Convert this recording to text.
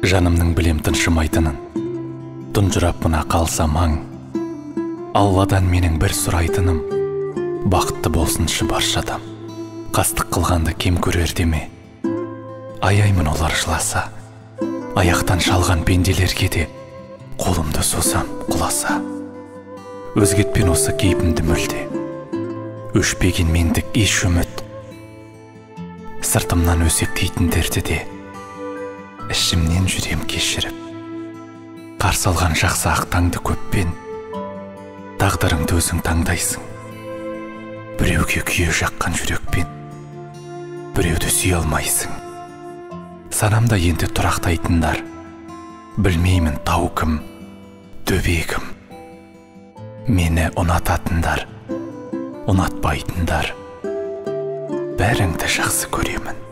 Жанымның білем тыншымайтынын, тұнжырап мына қалса маң. Алладан менің бір сұрайтыным, бақытты болсыншы барша адам. Қастық қылғанды кем көрер деме. Аяймын олар жыласа, аяқтан шалған пенделерге де қолымды созам құласа. Өзгетпен осы кейпімді мүлде, өшпеген мендік еш үміт. Сыртымнан өсектейтіндерді де ішімнен жүрем кешіріп. Қарсы алған жақсы ақтаңды көппен, тағдырыңды өзің таңдайсың. Біреуге күйе жаққан жүрекпен, біреуді сүйе алмайсың. Санамда енді тұрақтайтындар, білмеймін тау кім, төбе кім. Мені ұнататындар, ұнатпайтындар, бәріңді жақсы көремін.